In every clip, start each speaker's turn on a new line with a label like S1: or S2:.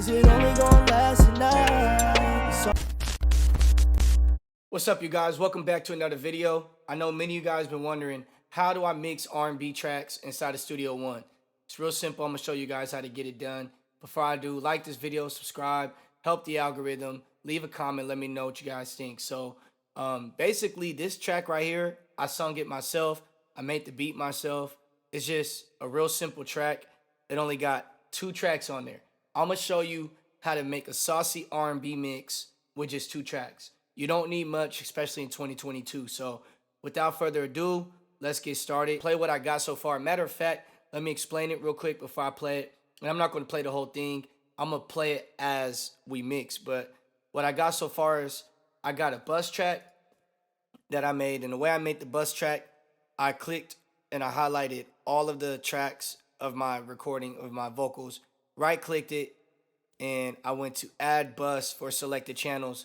S1: Is it only gonna last a night?
S2: What's up, you guys? Welcome back to another video. I know many of you guys been wondering, how do I mix R&B tracks inside of Studio One? It's real simple. I'm gonna show you guys how to get it done. Before I do, like this video, subscribe, help the algorithm, leave a comment, let me know what you guys think. So basically this track right here, I sung it myself. I made the beat myself. It's just a real simple track. It only got 2 tracks on there. I'm gonna show you how to make a saucy R&B mix with just 2 tracks. You don't need much, especially in 2022. So without further ado, let's get started. Play what I got so far. Matter of fact, let me explain it real quick before I play it. And I'm not going to play the whole thing. I'm going to play it as we mix. But what I got so far is I got a bus track that I made. And the way I made the bus track, I clicked and I highlighted all of the tracks of my recording of my vocals. Right-clicked it. And I went to add bus for selected channels.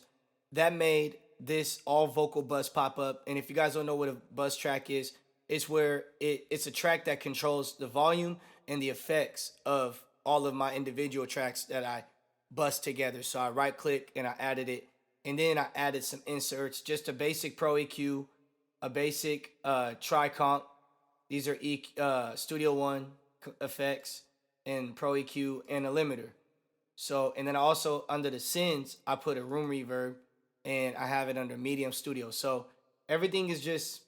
S2: That made this all vocal bus pop up. And if you guys don't know what a bus track is, it's where it's a track that controls the volume and the effects of all of my individual tracks that I bust together. So I right click and I added it. And then I added some inserts, just a basic Pro EQ, a basic tri-comp. These are Studio One effects and Pro EQ and a limiter. So, and then also under the sends, I put a room reverb. And I have it under Medium Studio. So everything is just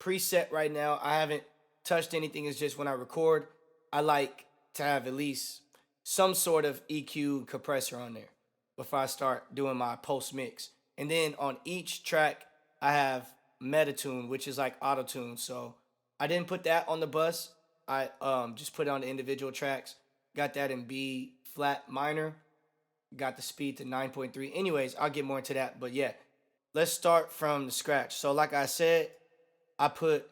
S2: preset right now. I haven't touched anything. It's just when I record, I like to have at least some sort of EQ compressor on there before I start doing my post mix. And then on each track, I have Melodyne, which is like auto-tune. So I didn't put that on the bus. I just put it on the individual tracks. Got that in B flat minor. Got the speed to 9.3. Anyways, I'll get more into that. But yeah, let's start from the scratch. So like I said, I put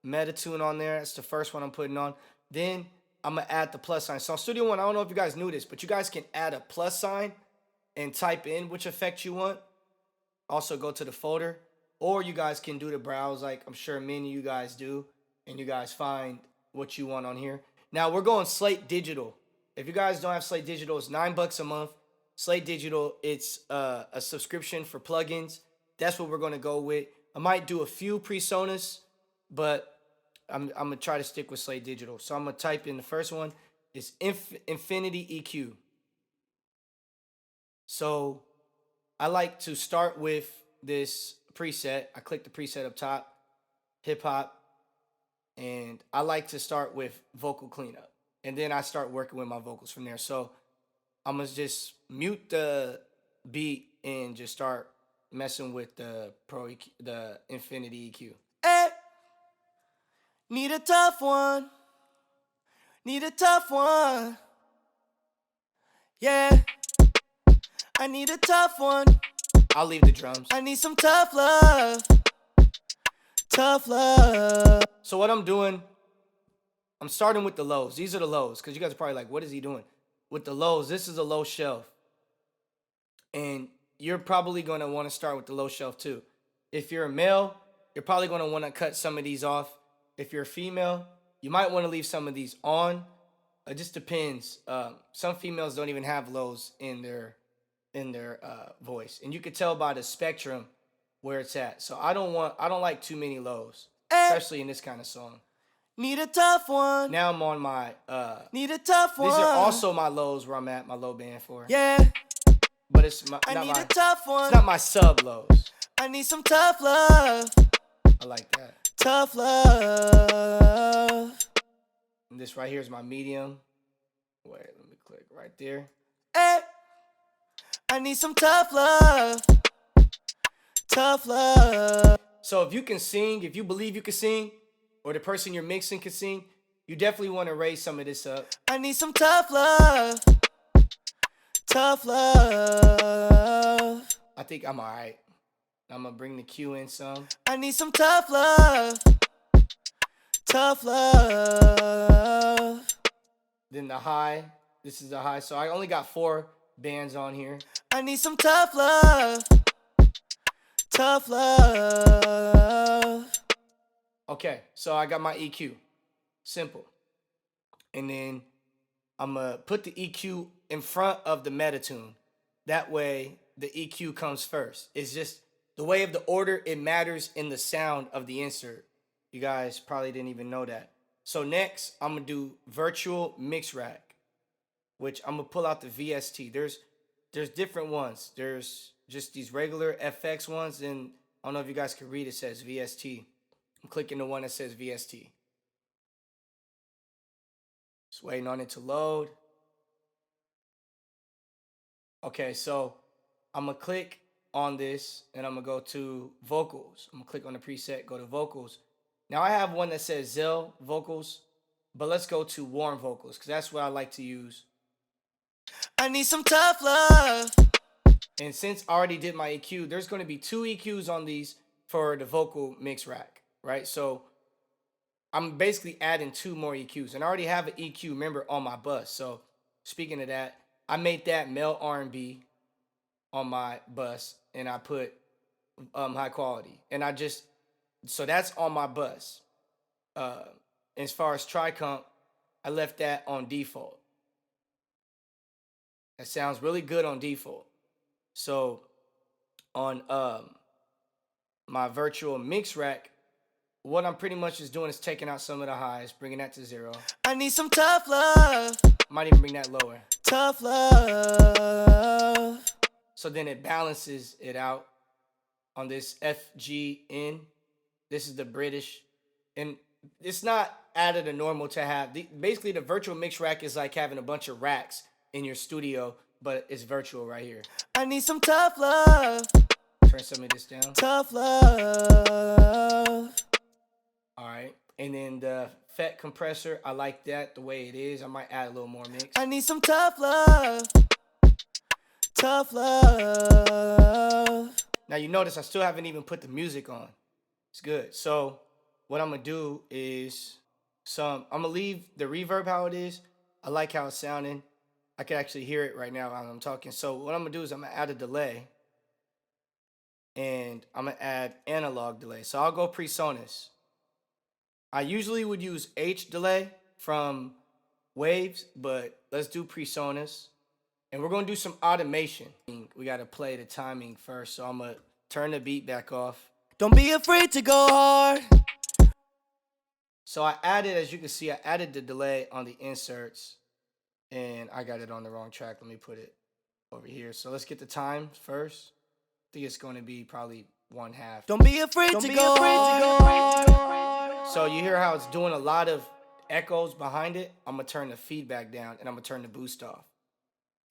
S2: Melodyne on there. That's the first one I'm putting on. Then I'm going to add the plus sign. So on Studio One, I don't know if you guys knew this, but you guys can add a plus sign and type in which effect you want. Also go to the folder. Or you guys can do the browse like I'm sure many of you guys do. And you guys find what you want on here. Now we're going Slate Digital. If you guys don't have Slate Digital, it's $9 a month. Slate Digital, it's a subscription for plugins. That's what we're going to go with. I might do a few Presonus, but I'm going to try to stick with Slate Digital. So I'm going to type in the first one. It's Infinity EQ. So I like to start with this preset. I click the preset up top, hip hop, and I like to start with vocal cleanup. And then I start working with my vocals from there. So I'm going to just mute the beat and just start messing with the the Infinity EQ.
S1: Hey, need a tough one. Need a tough one. Yeah, I need a tough one.
S2: I'll leave the drums.
S1: I need some tough love. Tough love.
S2: So what I'm doing, I'm starting with the lows. These are the lows, because you guys are probably like, what is he doing? With the lows, this is a low shelf. And you're probably going to want to start with the low shelf too. If you're a male, you're probably going to want to cut some of these off. If you're a female, you might want to leave some of these on. It just depends. Some females don't even have lows in their voice. And you can tell by the spectrum where it's at. So I don't like too many lows, especially in this kind of song.
S1: Need a tough one.
S2: Now I'm on my
S1: need a tough one.
S2: These are also my lows where I'm at, my low band for.
S1: Yeah.
S2: But it's
S1: I need a tough one.
S2: It's not my sub lows.
S1: I need some tough love.
S2: I like that.
S1: Tough love.
S2: And this right here is my medium. Wait, let me click right there.
S1: Hey, I need some tough love. Tough love.
S2: So if you can sing, if you believe you can sing, or the person you're mixing can sing, you definitely want to raise some of this up.
S1: I need some tough love. Tough love.
S2: I think I'm all right. I'm going to bring the Q in some.
S1: I need some tough love. Tough love.
S2: Then the high. This is the high. So I only got 4 bands on here.
S1: I need some tough love. Tough love.
S2: Okay, so I got my EQ. Simple. And then I'm going to put the EQ in front of the metatune. That way, the EQ comes first. It's just the way of the order, it matters in the sound of the insert. You guys probably didn't even know that. So next, I'm going to do virtual mix rack, which I'm going to pull out the VST. There's different ones. There's just these regular FX ones, and I don't know if you guys can read, it says VST. I'm clicking the one that says VST. Just waiting on it to load. Okay, so I'm going to click on this, and I'm going to go to vocals. I'm going to click on the preset, go to vocals. Now I have one that says Zell vocals, but let's go to warm vocals, because that's what I like to use.
S1: I need some tough love.
S2: And since I already did my EQ, there's going to be 2 EQs on these for the vocal mix rack, right? So I'm basically adding 2 more EQs, and I already have an EQ, remember, on my bus. So speaking of that, I made that male R&B on my bus, and I put high quality, and so that's on my bus. As far as tri-comp, I left that on default. That sounds really good on default. So on my virtual mix rack, what I'm pretty much just doing is taking out some of the highs, bringing that to 0.
S1: I need some tough love.
S2: Might even bring that lower.
S1: Tough love.
S2: So then it balances it out on this FGN. This is the British. And it's not added a normal to have. Basically, the virtual mix rack is like having a bunch of racks in your studio, but it's virtual right here.
S1: I need some tough love.
S2: Turn some of this down.
S1: Tough love.
S2: All right. And then the FET compressor, I like that the way it is. I might add a little more mix.
S1: I need some tough love. Tough love.
S2: Now you notice I still haven't even put the music on. It's good. So what I'm going to do is I'm going to leave the reverb how it is. I like how it's sounding. I can actually hear it right now while I'm talking. So what I'm going to do is I'm going to add a delay. And I'm going to add analog delay. So I'll go Presonus. I usually would use H delay from Waves, but let's do Presonus. And we're going to do some automation. We got to play the timing first. So I'm going to turn the beat back off.
S1: Don't be afraid to go hard.
S2: So I added, as you can see, I added the delay on the inserts. And I got it on the wrong track. Let me put it over here. So let's get the time first. I think it's going to be probably 1/2.
S1: Don't be afraid to go hard.
S2: So you hear how it's doing a lot of echoes behind it? I'm going to turn the feedback down, and I'm going to turn the boost off.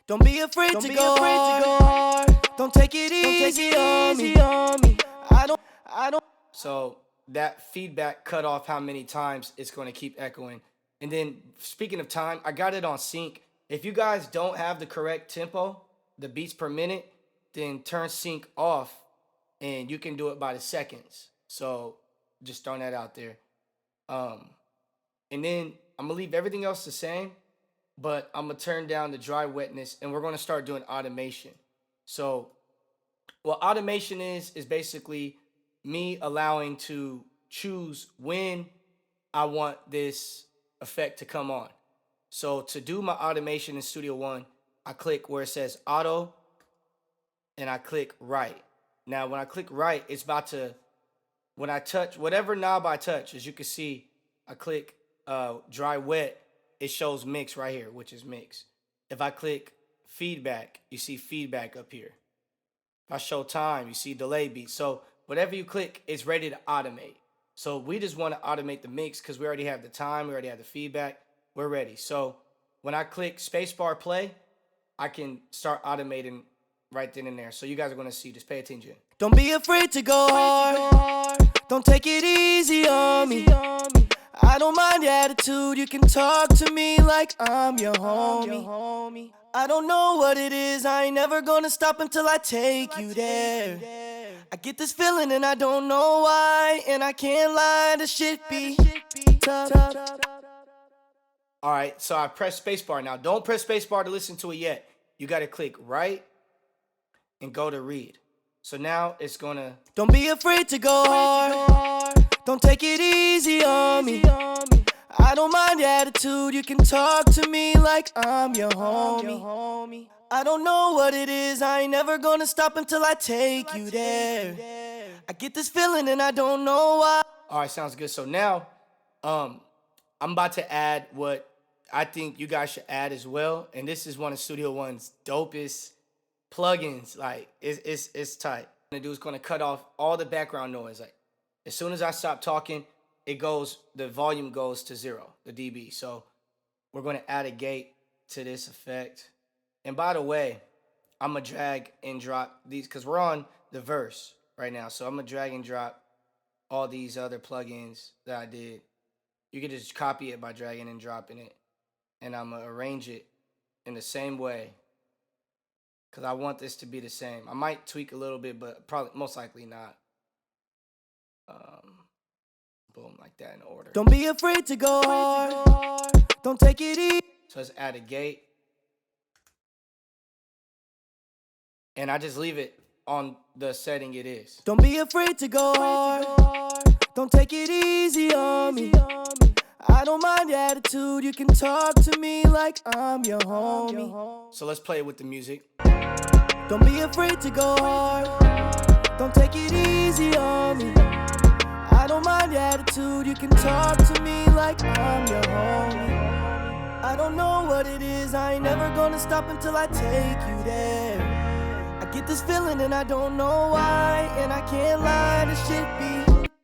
S1: Don't be afraid to go hard. Don't take it easy on me. I don't.
S2: So that feedback cut off how many times it's going to keep echoing. And then speaking of time, I got it on sync. If you guys don't have the correct tempo, the beats per minute, then turn sync off and you can do it by the seconds. So just throwing that out there. And then I'm going to leave everything else the same, but I'm going to turn down the dry wetness and we're going to start doing automation. So what automation is basically me allowing to choose when I want this effect to come on. So to do my automation in Studio One, I click where it says auto and I click right. Now when I click right, it's about to, when I touch whatever knob I touch, as you can see, I click dry wet, it shows mix right here, which is mix. If I click feedback, you see feedback up here. If I show time, you see delay beat. So whatever you click, it's ready to automate. So we just want to automate the mix because we already have the time, we already have the feedback, we're ready. So when I click spacebar play, I can start automating right then and there. So you guys are going to see, just pay attention.
S1: Don't be afraid to go hard. Don't take it easy on me. I don't mind your attitude, you can talk to me like I'm your homie. I don't know what it is, I ain't never gonna stop until I take you there. I get this feeling and I don't know why, and I can't lie, the shit be tough.
S2: Alright, so I press spacebar. Now don't press spacebar to listen to it yet. You gotta click right and go to read. So now it's gonna...
S1: Don't be afraid to go hard. Don't take it easy on me. I I don't mind your attitude, you can talk to me like I'm your homie. I don't know what it is, I ain't never gonna stop until I take you there. I get this feeling and I don't know why.
S2: All right, sounds good. So now, I'm about to add what I think you guys should add as well, and this is one of Studio One's dopest plugins. Like it's tight. What I'm gonna do is gonna cut off all the background noise. Like as soon as I stop talking, the volume goes to 0, the dB. So we're gonna add a gate to this effect. And by the way, I'm gonna drag and drop these because we're on the verse right now. So I'm gonna drag and drop all these other plugins that I did. You can just copy it by dragging and dropping it. And I'm gonna arrange it in the same way because I want this to be the same. I might tweak a little bit, but probably most likely not. Boom, like that in order.
S1: Don't be afraid to go hard. Don't take it easy.
S2: So let's add a gate. And I just leave it on the setting it is.
S1: Don't be afraid to go hard. Don't take it easy on me. I don't mind your attitude, you can talk to me like I'm your homie.
S2: So let's play it with the music.
S1: Don't be afraid to go hard. Don't take it easy on me. I don't mind your attitude, you can talk to me like I'm your homie. I don't know what it is, I ain't never gonna stop until I take you there. I get this feeling and I don't know why, and I can't lie, this shit be.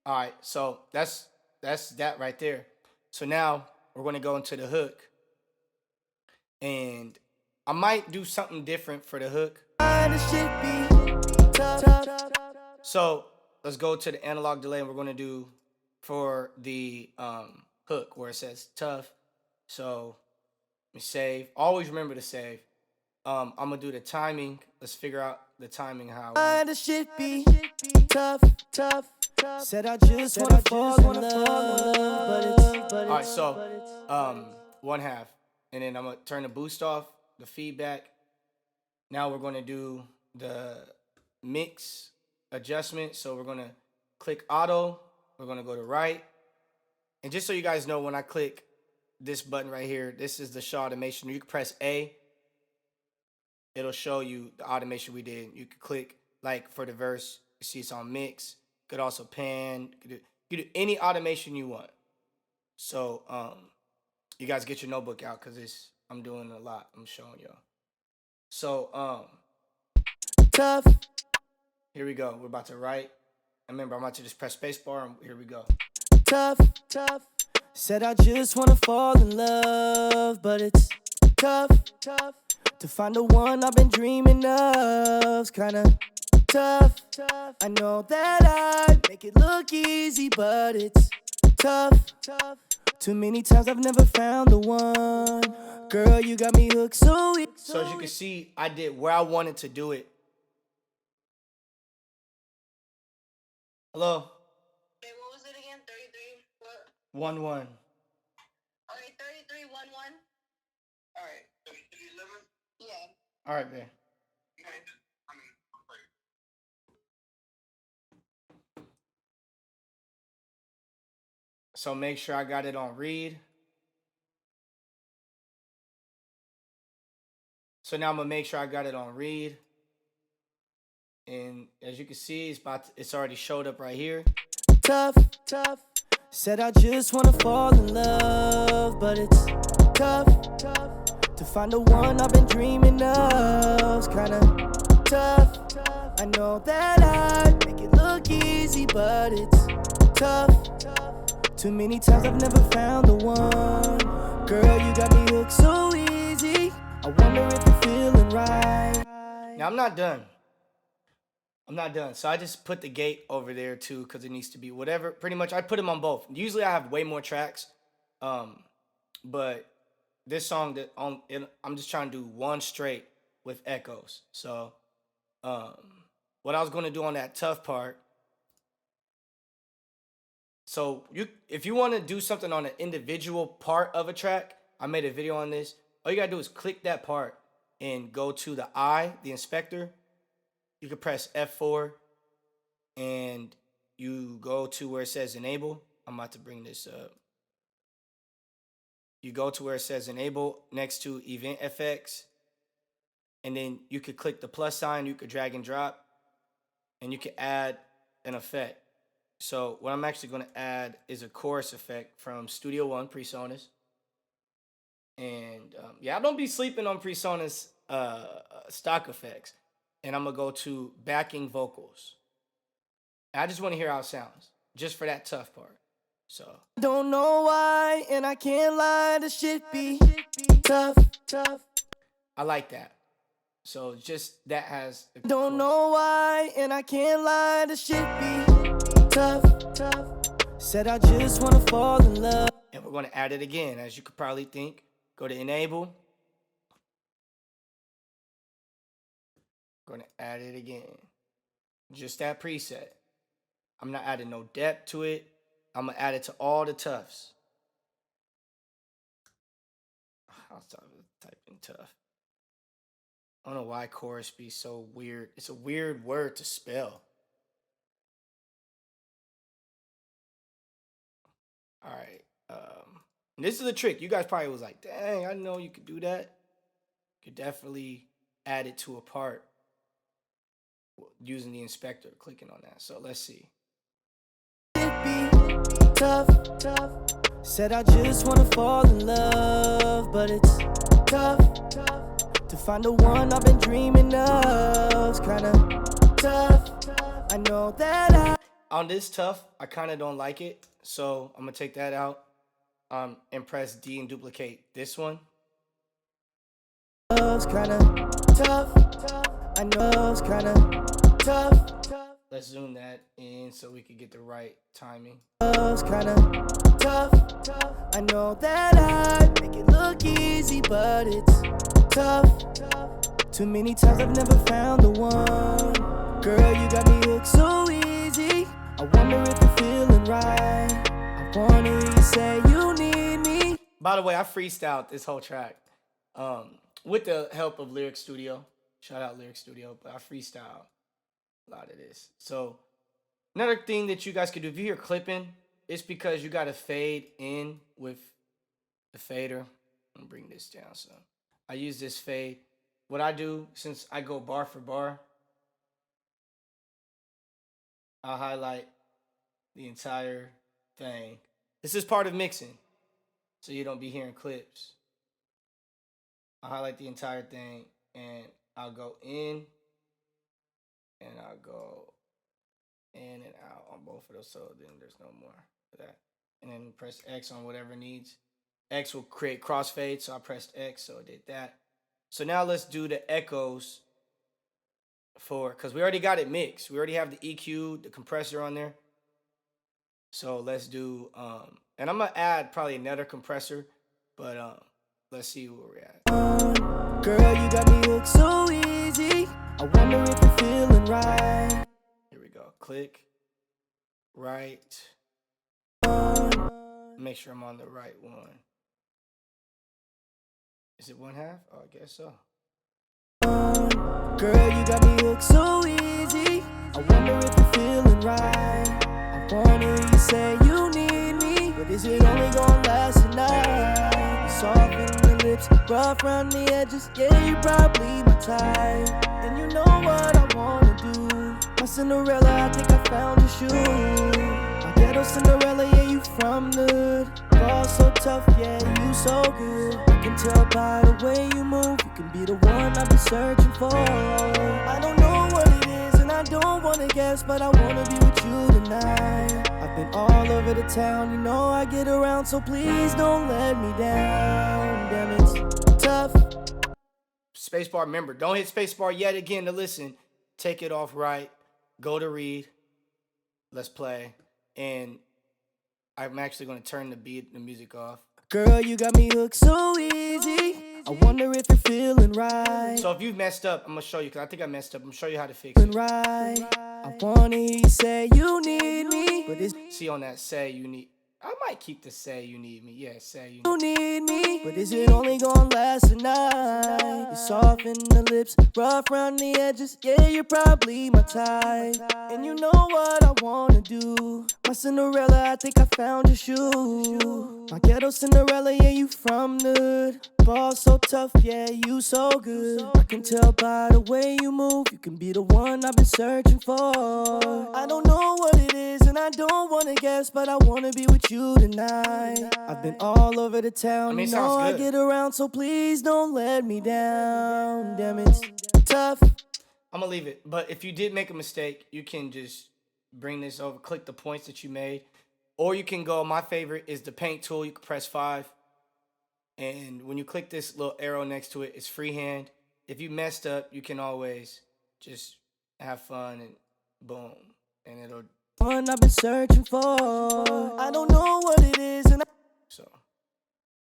S2: All right, so that's that right there. So now we're gonna go into the hook, and I might do something different for the hook.
S1: This shit be tough.
S2: So let's go to the analog delay, and we're gonna do for the hook where it says tough. So let me save. Always remember to save. I'm gonna do the timing. Let's figure out the timing how.
S1: This shit be tough. Said I just wanna fall in love, but
S2: All right, so 1/2, and then I'm gonna turn the boost off, the feedback. Now we're gonna do the mix adjustment. So we're gonna click auto. We're gonna go to right, and just so you guys know, when I click this button right here, this is the show automation. You can press A. It'll show you the automation we did. You could click like for the verse. You see it's on mix. You could also pan. You could do any automation you want. So you guys get your notebook out because I'm doing a lot. I'm showing y'all. So
S1: tough.
S2: Here we go. We're about to write. Remember, I'm about to just press spacebar, and here we go.
S1: Tough. Said I just wanna fall in love, but it's tough. To find the one I've been dreaming of's kinda tough. I know that I make it look easy, but it's tough. Too many times I've never found the one. Girl, you got me hooked so easy.
S2: So as you can see, I did where I wanted to do it. Hello?
S3: Wait, what was it again? 33? What?
S2: 1-1.
S3: Okay, 33, 1, 1. Alright. 33, 11? Yeah.
S2: All right, man. So make sure I got it on read. So now I'm gonna make sure I got it on read. And as you can see, it's already showed up right here.
S1: Tough. Said I just wanna fall in love, but it's tough. To find the one I've been dreaming of's kinda tough. I know that I make it look easy, but it's tough. Too many times I've never found the one. Girl, you got me hooked so easy. I wonder if you're feeling right.
S2: Now I'm not done. So I just put the gate over there too because it needs to be whatever. Pretty much, I put them on both. Usually I have way more tracks, but this song I'm just trying to do one straight with echoes. So what I was going to do on that tough part. So if you want to do something on an individual part of a track, I made a video on this. All you gotta do is click that part and go to the inspector. You can press F4 and you go to where it says enable. I'm about to bring this up. you go to where it says enable next to event FX, and then you could click the plus sign, you could drag and drop, and you can add an effect. So what I'm actually going to add is a chorus effect from Studio One, Presonus. And yeah, I don't be sleeping on Presonus stock effects. And I'm going to go to backing vocals. I just want to hear how it sounds, just for that tough part. So
S1: Don't know why, and I can't lie, the shit be tough.
S2: I like that. So just that has the
S1: Don't
S2: chorus.
S1: know why, and I can't lie, the shit be tough. Said I just wanna fall in love.
S2: And we're going to add it again, as you could probably think. Go to enable. Going to add it again. Just that preset. I'm not adding no depth to it. I'm going to add it to all the toughs. I'll type in tough. I don't know why chorus be so weird. It's a weird word to spell. All right. This is a trick. You guys probably was like, dang, I know you could do that. You could definitely add it to a part using the inspector, clicking on that. So let's see.
S1: It be tough. Said I just wanna fall in love, but it's tough to find the one I've been dreaming of. It's kinda tough. I know that
S2: On this tough, I kind of don't like it. So I'm going to take that out and press D and duplicate this one.
S1: It's kinda tough. I know it's kinda tough.
S2: Let's zoom that in so we can get the right timing.
S1: It's kinda tough. I know that I make it look easy, but it's tough. Too many times I've never found the one. Girl, you got me hooked so easy. I wonder if you're feeling right. I wanna hear you say you need me.
S2: By the way, I freestyled this whole track with the help of Lyric Studio. Shout out Lyric Studio, but I freestyled a lot of this. So another thing that you guys could do, if you hear clipping, it's because you got to fade in with the fader. I'm gonna bring this down. So I use this fade. What I do, since I go bar for bar, I'll highlight the entire thing. This is part of mixing, so you don't be hearing clips. I'll highlight the entire thing, and I'll go in, and I'll go in and out on both of those, so then there's no more of that. And then press X on whatever needs. X will create crossfade, so I pressed X, so I did that. So now let's do the echoes because we already got it mixed. We already have the EQ, the compressor on there. So let's do, and I'm gonna add probably another compressor, but let's see where we're at.
S1: Girl, you got me hooked so easy. I wonder if you're feeling right.
S2: Here we go. Click, right. Make sure I'm on the right one. Is it 1/2? Oh, I guess so.
S1: Girl, you got me hooked so easy. I wonder if you're feeling right. I wanna hear you say you need me, but is it only gonna last a night? You soften the lips, rough around the edges. Yeah, you probably my type, and you know what I wanna do. My Cinderella, I think I found a shoe. My ghetto Cinderella, yeah, you from the hood. Ball so tough, yeah, you so good. I can tell by the way you move, you can be the one I've been searching for. I don't know what it is, and I don't wanna guess, but I wanna be with you tonight. I've been all over the town, you know I get around, so please don't let me down. Damn, it's tough.
S2: Spacebar, remember, don't hit spacebar yet again to listen. Take it off right. Go to read. Let's play. And I'm actually going to turn the music off.
S1: Girl, you got me hooked so easy. I wonder if you're feeling right.
S2: So if you've messed up, I'm going to show you, because I think I messed up. I'm going to show you how to fix it.
S1: Right. I wanna hear you say you need me, but it's
S2: See on that say you need. I might keep the say you need me. Yeah, say you
S1: You
S2: need
S1: need me, but is it only gonna last a night? You soften the lips, rough around the edges. Yeah, you're probably my type, and you know what I wanna do. My Cinderella, I think I found your shoe. My ghetto Cinderella, yeah, you from the hood. Ball so tough, yeah, you so good. I can tell by the way you move, you can be the one I've been searching for. I don't know what it is, and I don't wanna guess, but I wanna be with you tonight. I've been all over the town,
S2: I mean, it
S1: you know
S2: sounds
S1: I
S2: good.
S1: get around, so please don't let me down. Damn, it's tough.
S2: I'm gonna leave it. But if you did make a mistake, you can just bring this over, click the points that you made, or you can go. My favorite is the paint tool. You can press 5, and when you click this little arrow next to it, it's freehand. If you messed up, you can always just have fun and boom, and it'll.
S1: One I've been searching for. I don't know what it is, and
S2: So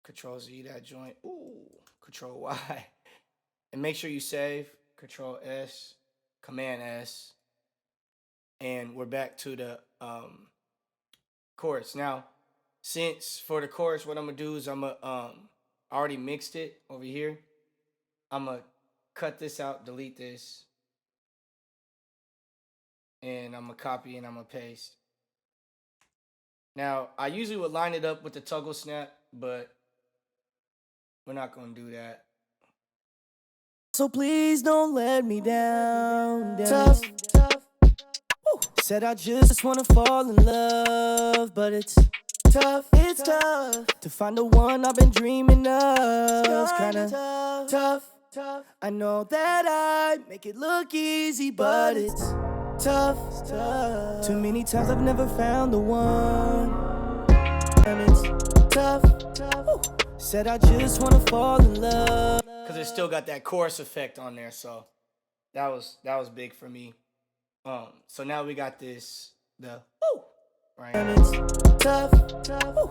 S2: Control Z that joint. Ooh, Control Y, and make sure you save. Control S, Command S, and we're back to the chorus. Now, since for the chorus, what I'm gonna do is I already mixed it over here. I'm gonna cut this out, delete this, and I'm gonna copy and I'm gonna paste. Now, I usually would line it up with the toggle snap, but we're not gonna do that.
S1: so please don't let me down. Tough. Woo. Said I just wanna fall in love, but it's tough. It's tough to find the one I've been dreaming of. It's kinda tough. I know that I make it look easy, but it's tough. Too many times I've never found the one. And it's tough. Woo. Said I just wanna fall in love.
S2: Cause it still got that chorus effect on there, so that was big for me. So now we got this the woo right.
S1: And it's tough. Woo.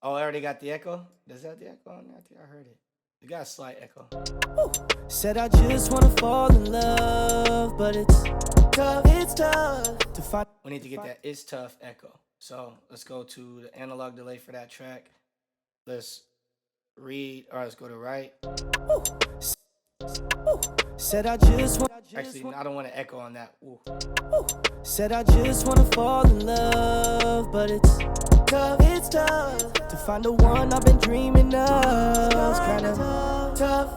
S2: Oh, I already got the echo. Does that have the echo on there? I think I heard it. You got a slight echo.
S1: Woo. Said I just wanna fall in love, but it's tough. It's tough to find.
S2: We need to get that it's tough echo. So let's go to the analog delay for that track. Let's read, or let's go to right.
S1: Woo. Said I just want.
S2: Actually, I don't want to echo on that. Ooh.
S1: Said I just wanna fall in love, but it's tough. It's tough to find the one I've been dreaming of. It's kinda tough.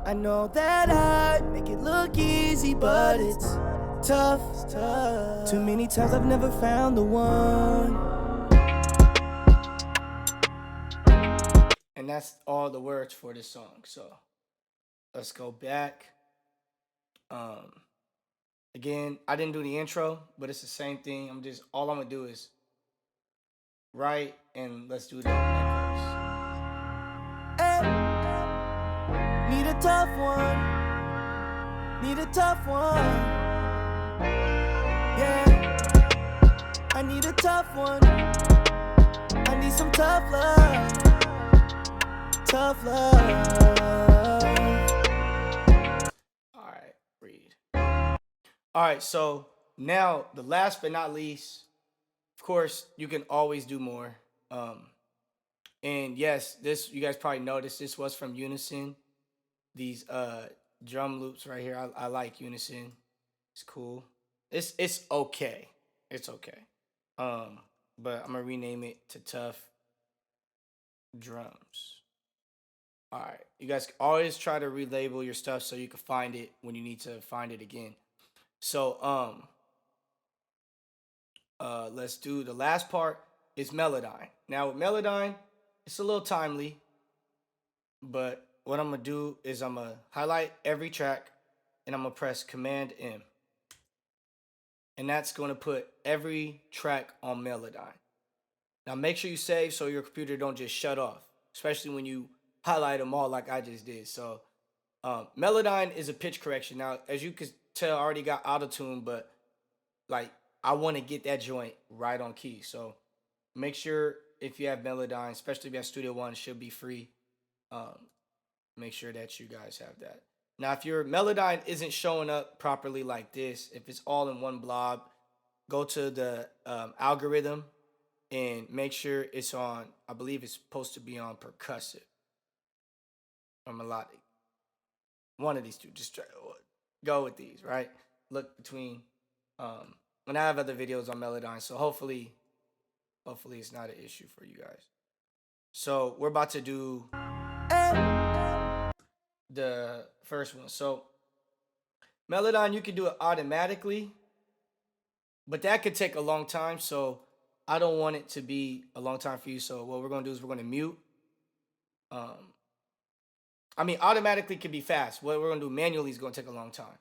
S1: I know that I make it look easy, but it's tough. Too many times I've never found the one.
S2: And that's all the words for this song. So let's go back. Again, I didn't do the intro, but it's the same thing. All I'm gonna do is write and let's do the echoes.
S1: Hey. Need a tough one. Need a tough one. Yeah. I need a tough one. I need some tough love. Tough love.
S2: Alright, read. Alright, so now the last but not least, of course, you can always do more. And yes, this you guys probably noticed this was from Unison. These drum loops right here. I like Unison. It's cool. It's okay. It's okay. But I'm gonna rename it to Tough Drums. All right, you guys always try to relabel your stuff so you can find it when you need to find it again. So let's do the last part is Melodyne. Now with Melodyne, it's a little timely, but what I'm gonna do is I'm gonna highlight every track and I'm gonna press Command M. And that's gonna put every track on Melodyne. Now make sure you save so your computer don't just shut off, especially when you highlight them all like I just did. So Melodyne is a pitch correction. Now, as you can tell, I already got auto-tune, but like I want to get that joint right on key. So make sure if you have Melodyne, especially if you have Studio One, it should be free. Make sure that you guys have that. Now, if your Melodyne isn't showing up properly like this, if it's all in one blob, go to the algorithm and make sure it's on, I believe it's supposed to be on percussive or melodic. One of these two. Just go with these, right? Look between. And I have other videos on Melodyne, so hopefully it's not an issue for you guys. So we're about to do the first one. So Melodyne, you can do it automatically, but that could take a long time. So I don't want it to be a long time for you. So what we're gonna do is we're gonna mute. I mean, automatically can be fast. What we're gonna do manually is gonna take a long time.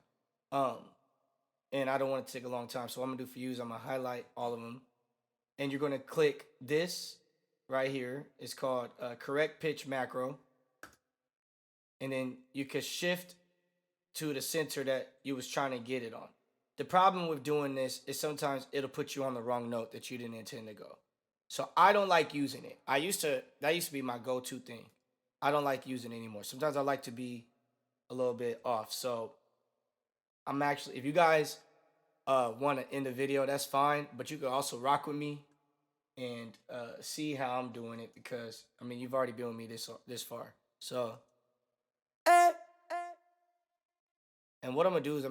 S2: And I don't want it to take a long time. So what I'm gonna do for you is I'm gonna highlight all of them, and you're gonna click this right here. It's called correct pitch macro, and then you can shift to the center that you was trying to get it on. The problem with doing this is sometimes it'll put you on the wrong note that you didn't intend to go. So I don't like using it. That used to be my go-to thing. I don't like using it anymore. Sometimes I like to be a little bit off. So I'm actually, if you guys want to end the video, that's fine. But you can also rock with me and see how I'm doing it, because I mean, you've already been with me this far. So, and what I'm gonna do is I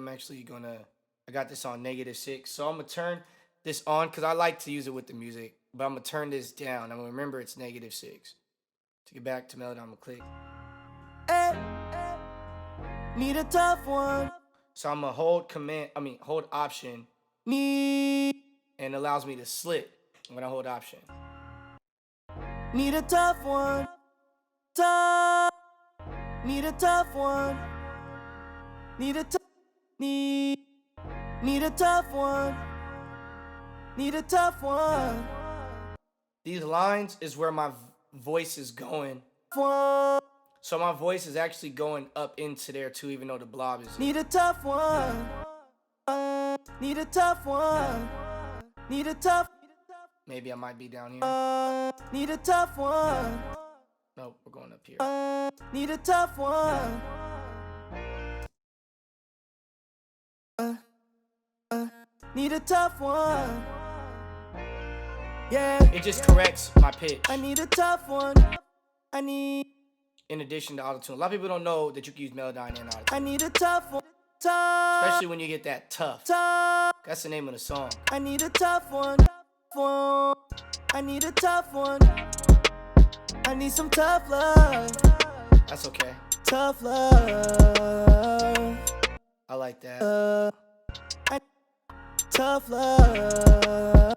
S2: got this on -6. So I'm gonna turn this on because I like to use it with the music, but I'm gonna turn this down. I'm gonna remember it's -6. To get back to Melodyne, I'm gonna click.
S1: Need a tough one.
S2: So I'm gonna hold Option,
S1: Need
S2: and it allows me to slip when I hold Option.
S1: Need a tough one. Tough. Need a tough one. Need a tough. Need a tough one. Need a tough one.
S2: These lines is where my voice is going.
S1: One.
S2: So my voice is actually going up into there too, even though the blob is.
S1: Need a tough one. Need a tough one. Need a tough.
S2: Maybe I might be down here.
S1: Need a tough one.
S2: Nope, we're going up here.
S1: Need a tough one. Need a tough one. Yeah.
S2: It just corrects my pitch.
S1: I need a tough one. I need.
S2: In addition to autotune, a lot of people don't know that you can use Melodyne and autotune.
S1: I need a tough one. Tough.
S2: Especially when you get that tough.
S1: Tough.
S2: That's the name of the song.
S1: I need a tough one. I need a tough one. I need some tough love.
S2: That's okay.
S1: Tough love.
S2: I like that.
S1: Tough love.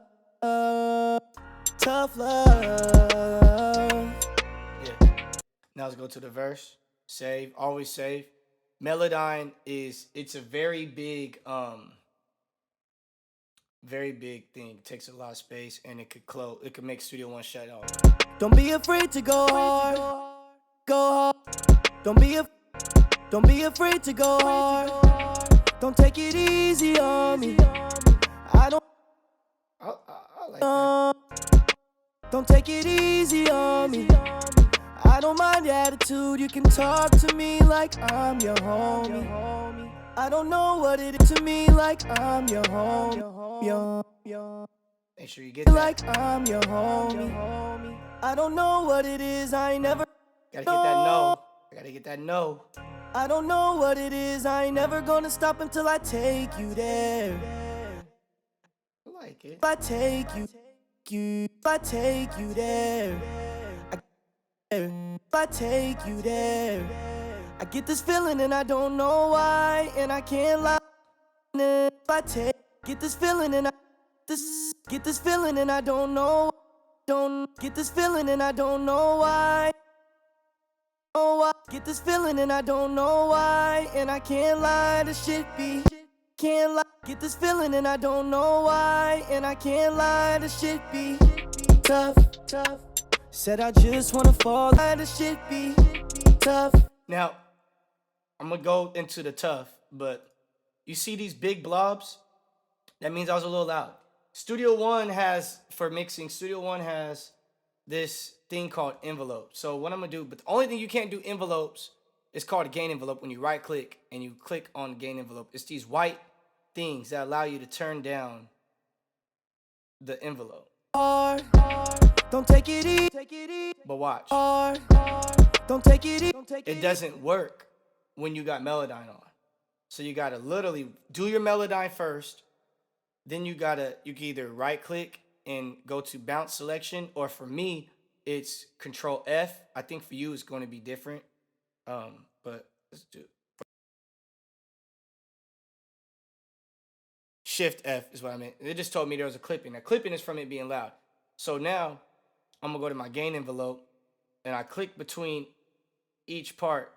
S1: Tough love.
S2: Yeah. Now let's go to the verse. Save. Always save. Melodyne it's a very big thing. It takes a lot of space, and it could make Studio One shut off.
S1: Don't be afraid to go hard. Go hard. Don't be afraid to go hard. Don't take it easy on me. I
S2: like that.
S1: Don't take it easy on me. I don't mind your attitude. You can talk to me like I'm your homie. I don't know what it is to me like I'm your homie.
S2: Make sure you get that.
S1: Like I'm your homie. I don't know what it is. I ain't never.
S2: Gotta get that no. I gotta get that no.
S1: I don't know what it is. I ain't never gonna stop until I take you there.
S2: I like it.
S1: If I take you there. If I take you there. I get this feeling and I don't know why, and I can't lie. If I get this feeling and get this feeling and I don't know. Don't get this feeling and I don't know why. Get this feeling and I don't know why, and I can't lie. This shit be can't lie. Get this feeling and I don't know why, and I can't lie. This shit be tough. Said I just wanna fall. This shit be tough.
S2: Now, I'm gonna go into the tough, but you see these big blobs? That means I was a little loud. Studio One has, for mixing, Studio One has this thing called envelope. So what I'm gonna do, but the only thing you can't do envelopes is called a gain envelope. When you right click and you click on gain envelope, it's these white things that allow you to turn down the envelope.
S1: hard. Don't take it easy.
S2: But watch.
S1: Hard. Don't take it easy.
S2: It doesn't work when you got Melodyne on. So you gotta literally do your Melodyne first. Then you can either right click and go to bounce selection, or for me, it's Control F. I think for you it's going to be different. But let's do Shift F is what I meant. It just told me there was a clipping. Now clipping is from it being loud. So now I'm gonna go to my gain envelope and I click between each part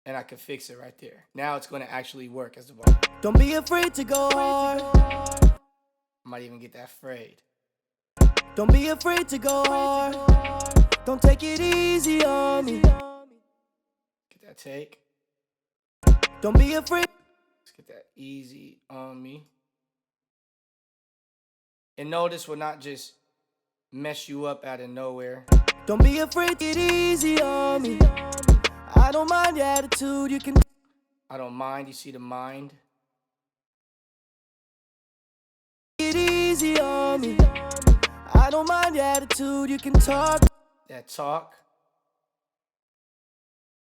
S2: and I can fix it right there. Now it's gonna actually work as the volume.
S1: Don't be afraid to go hard.
S2: I might even get that frayed.
S1: Don't be afraid to go hard. Don't take it easy on me.
S2: Get that take.
S1: Don't be afraid.
S2: Let's get that easy on me. And notice will not just mess you up out of nowhere.
S1: Don't be afraid to get easy on me. I don't mind your attitude. You can.
S2: I don't mind. You see the mind?
S1: Get easy on me. I don't mind your attitude. You can talk.
S2: That talk.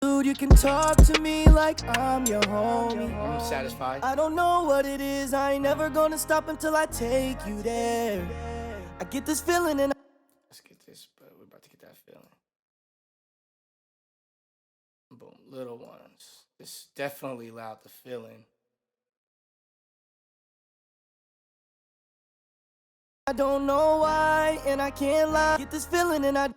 S1: You can talk to me like I'm your homie.
S2: I'm satisfied.
S1: I don't know what it is. I ain't never gonna stop until I take you there. I get this feeling and
S2: Let's get this, but we're about to get that feeling. Boom, little ones. This definitely loud the feeling.
S1: I don't know why, and I can't lie. Get this feeling and I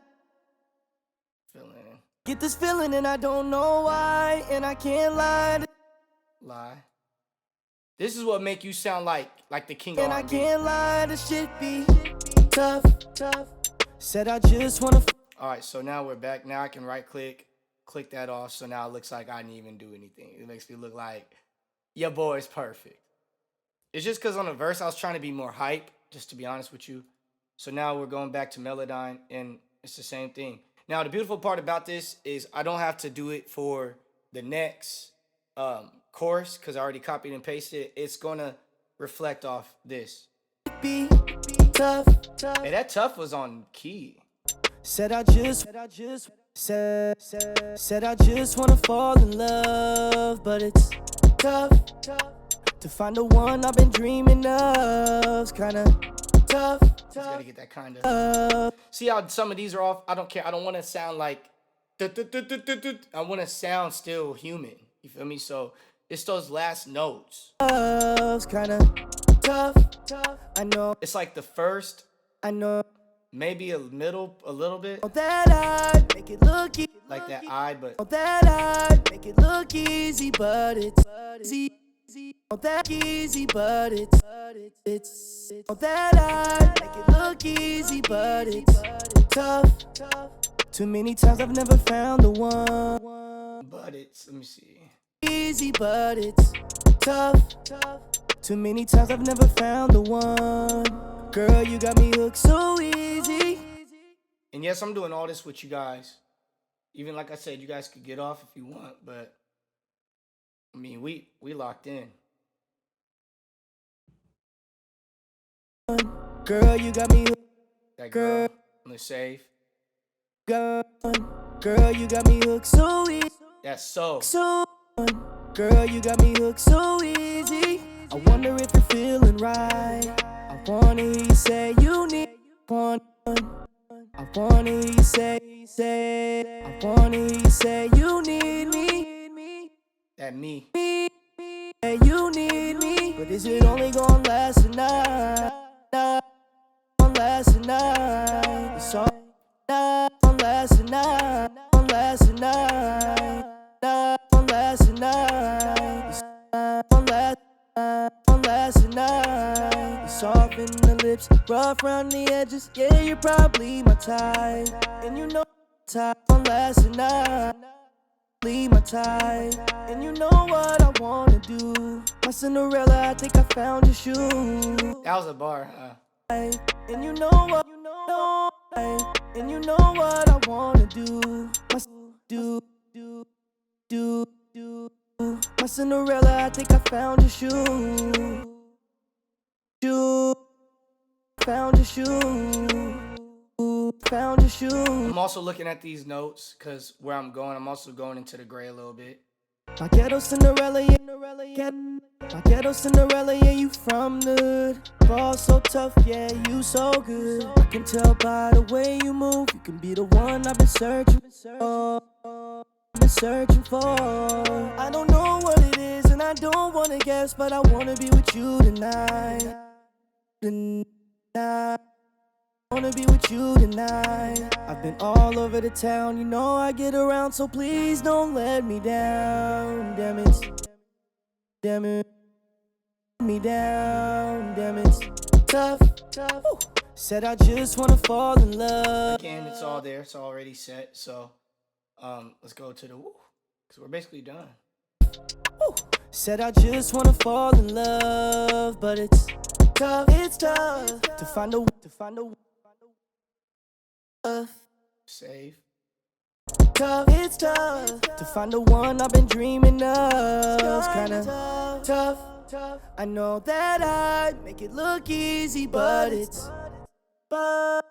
S1: get this feeling and I don't know why, and I can't lie.
S2: Lie. This is what make you sound like the king of
S1: And I
S2: R&B.
S1: can't lie, this shit be tough. Said I just wanna.
S2: All right, so now we're back. Now I can right click that off. So now it looks like I didn't even do anything. It makes me look like your boy's perfect. It's just because on the verse I was trying to be more hype, just to be honest with you. So now we're going back to Melodyne, and it's the same thing. Now the beautiful part about this is I don't have to do it for the next chorus because I already copied and pasted it. It's gonna reflect off this.
S1: Be tough.
S2: Hey, that tough was on key.
S1: Said I just wanna fall in love, but it's tough to find the one I've been dreaming of. It's kinda tough.
S2: Just gotta get that kind of. See how some of these are off? I don't care. I don't want to sound like. I want to sound still human. You feel me? So it's those last notes.
S1: It's kinda tough. I know.
S2: It's like the first.
S1: I know.
S2: Maybe a little bit.
S1: That I make it look easy.
S2: Like that I, but.
S1: That I make it look easy, but it's easy. That easy, but it's that I make it look easy, but it's tough. Too many times I've never found the one.
S2: But it's, let me see.
S1: Easy, but it's tough. Too many times I've never found the one. Girl, you got me hooked so easy.
S2: And yes, I'm doing all this with you guys. Even like I said, you guys could get off if you want, but I mean, we locked in.
S1: Girl, you got me hooked.
S2: That girl, I'm gonna save.
S1: Girl, you got me hooked so easy.
S2: That's so.
S1: Girl, you got me hooked so easy. I wonder if you're feeling right. I wanna hear you say you need one. I wanna hear you say. I wanna hear you say you need me.
S2: That me.
S1: Say you need me. But is it only gonna last a night? Gonna last a night. It's all gonna last a night. Gonna last a night. Gonna last a night. Gonna last a night. You soften the lips, rough around the edges. Yeah, you're probably my type, and you know type. Gonna last a night. My type, and you know what I wanna do. My Cinderella, I think I found your shoe.
S2: That was a bar, huh?
S1: And you know what, and you know what I wanna do. My Cinderella, I think I found your shoe. found your shoe. Found your shoe.
S2: I'm also looking at these notes because where I'm going, I'm also going into the gray a little bit.
S1: My ghetto Cinderella, yeah. My ghetto Cinderella, yeah, you from the hood. Ball so tough, yeah, you so good. I can tell by the way you move. You can be the one I've been searching for. I don't know what it is and I don't wanna guess, but I wanna be with you tonight. Wanna be with you tonight. I've been all over the town, you know I get around, so please don't let me down. Damn it, me down. Damn it, tough. Woo. Said I just wanna fall in love.
S2: Again, it's all there, it's already set. So, let's go to the woo, because we're basically done.
S1: Woo. Said I just wanna fall in love, but it's tough. It's tough to find a.
S2: Save.
S1: Tough, it's tough to find the one I've been dreaming of. It's kinda tough. I know that I make it look easy, but it's tough.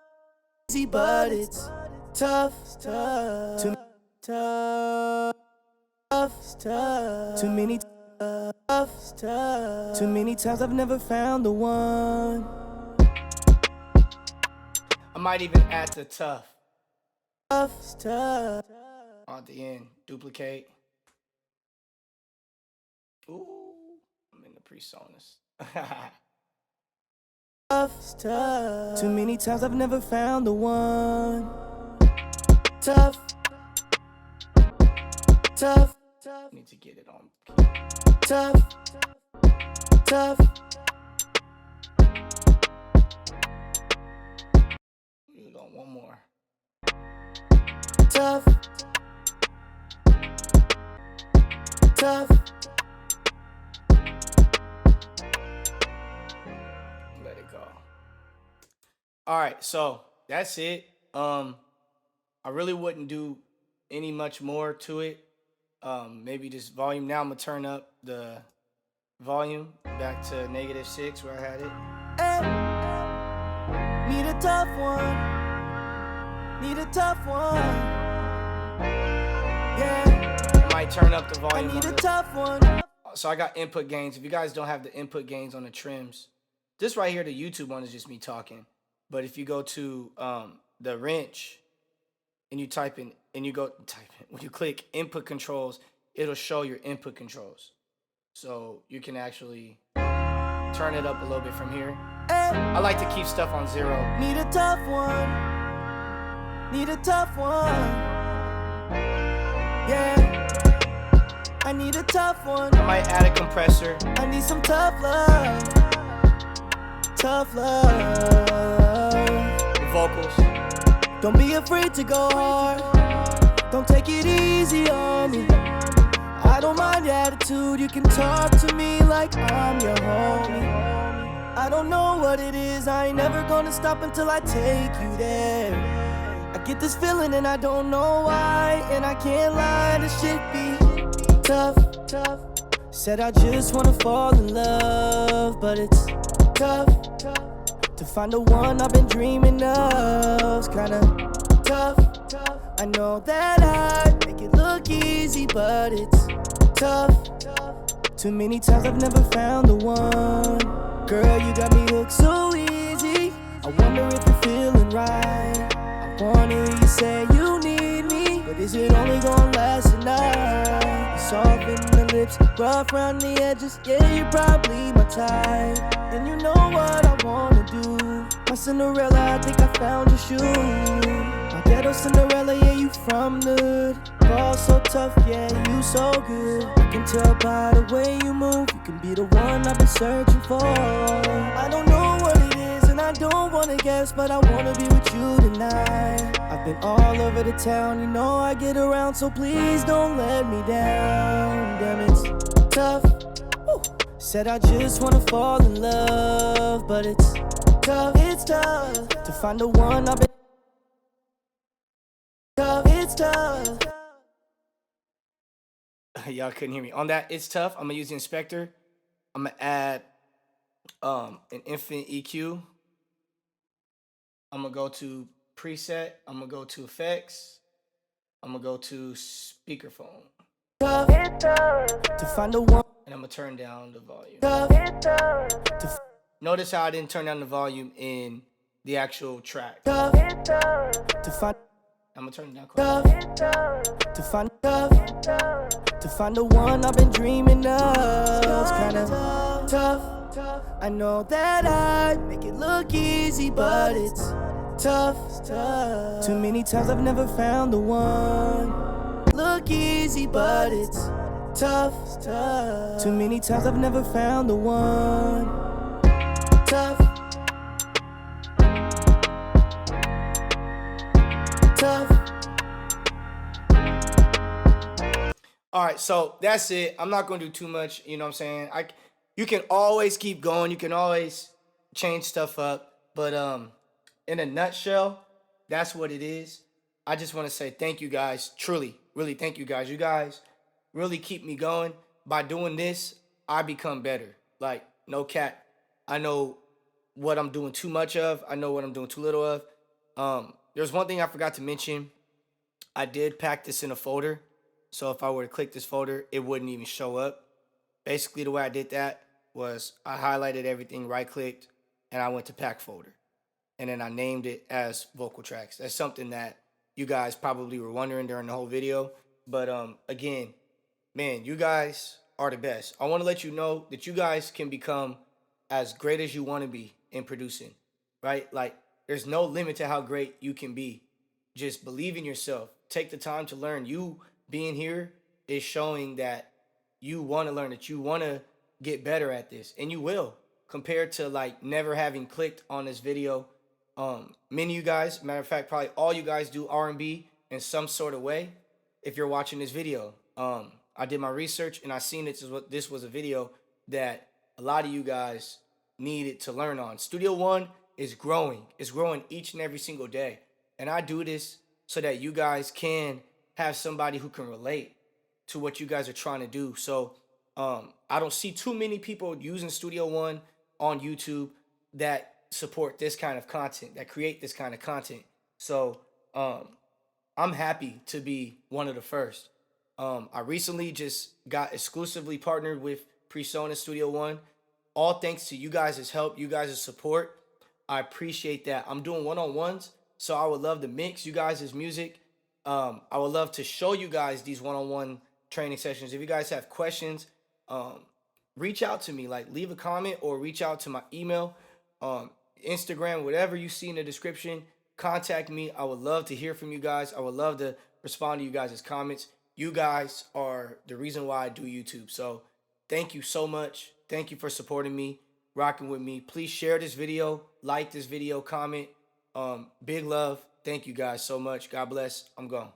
S1: Too many times I've never found the one.
S2: I might even add the tough.
S1: Tough.
S2: At the end, duplicate. Ooh, I'm in the Presonus.
S1: Too many times I've never found the one. Tough.
S2: Need to get it on.
S1: Tough.
S2: We got one more.
S1: Tough.
S2: Let it go. All right, so that's it. I really wouldn't do any much more to it. Maybe just volume. Now I'm gonna turn up the volume back to -6 where I had it.
S1: Need a tough one. Yeah.
S2: I might turn up the
S1: I
S2: volume.
S1: need
S2: on
S1: a
S2: the-
S1: tough one.
S2: So I got input gains. If you guys don't have the input gains on the trims, this right here, the YouTube one is just me talking. But if you go to the wrench and you type in when you click input controls, it'll show your input controls. So you can actually turn it up a little bit from here. I like to keep stuff on 0.
S1: Need a tough one. Yeah. I need a tough one.
S2: I might add a compressor.
S1: I need some tough love.
S2: The vocals.
S1: Don't be afraid to go hard. Don't take it easy on me. I don't mind your attitude. You can talk to me like I'm your homie. I don't know what it is. I ain't never gonna stop until I take you there. I get this feeling and I don't know why. And I can't lie, this shit be tough. Said I just wanna fall in love, but it's tough to find the one I've been dreaming of. It's kinda tough. I know that I make it look easy, but it's tough. Too many times I've never found the one. Girl, you got me hooked so easy. I wonder if you're feeling right. I wanna hear you say you need me, but is it only gonna last a night? You soften the lips, rough around the edges. Yeah, you're probably my type, and you know what I wanna do. My Cinderella, I think I found your shoe. My ghetto Cinderella, yeah, you from the hood. Ball so tough, yeah, you so good. I can tell by the way you move. You can be the one I've been searching for. I don't know what it is and I don't wanna guess, but I wanna be with you tonight. I've been all over the town, you know I get around, so please don't let me down. Damn, it's tough. Woo. Said I just wanna fall in love, but it's tough. It's tough to find the one I've been. Tough. It's tough.
S2: Y'all couldn't hear me. On that, it's tough. I'm gonna use the inspector. I'm gonna add an infinite EQ. I'm gonna go to preset. I'm gonna go to effects. I'm gonna go to speakerphone.
S1: Tough to find the one.
S2: And I'm gonna turn down the volume.
S1: Tough to
S2: Notice how I didn't turn down the volume in the actual track.
S1: tough to find.
S2: I'm gonna turn it down quick.
S1: Tough to find. Tough to find the one I've been dreaming of. It's kinda tough. I know that I make it look easy, but it's tough. Too many times I've never found the one. Look easy, but it's tough. Too many times I've never found the one. Tough. Tough.
S2: All right, so that's it. I'm not gonna do too much. You know what I'm saying? You can always keep going. You can always change stuff up. But in a nutshell, that's what it is. I just want to say thank you guys. Truly, really thank you guys. You guys really keep me going. By doing this, I become better. Like, no cap. I know what I'm doing too much of. I know what I'm doing too little of. There's one thing I forgot to mention. I did pack this in a folder. So if I were to click this folder, it wouldn't even show up. Basically, the way I did that was I highlighted everything, right-clicked, and I went to pack folder. And then I named it as vocal tracks. That's something that you guys probably were wondering during the whole video. But again, man, you guys are the best. I want to let you know that you guys can become as great as you want to be in producing, right? Like, there's no limit to how great you can be. Just believe in yourself. Take the time to learn. You being here is showing that you want to learn, that you want to get better at this, and you will, compared to like never having clicked on this video. Many of you guys, matter of fact, probably all you guys do R&B in some sort of way. If you're watching this video, I did my research and I seen this was a video that a lot of you guys needed to learn on. Studio One is growing. It's growing each and every single day, and I do this so that you guys can have somebody who can relate to what you guys are trying to do. So I don't see too many people using Studio One on YouTube that support this kind of content, that create this kind of content. So I'm happy to be one of the first. I recently just got exclusively partnered with Presonus Studio One. All thanks to you guys' help, you guys' support. I appreciate that. I'm doing one-on-ones, so I would love to mix you guys' music. I would love to show you guys these one-on-one training sessions. If you guys have questions, reach out to me. Like, leave a comment or reach out to my email, Instagram, whatever you see in the description. Contact me. I would love to hear from you guys. I would love to respond to you guys' comments. You guys are the reason why I do YouTube. So thank you so much. Thank you for supporting me, rocking with me. Please share this video, like this video, comment. Big love. Thank you guys so much. God bless. I'm gone.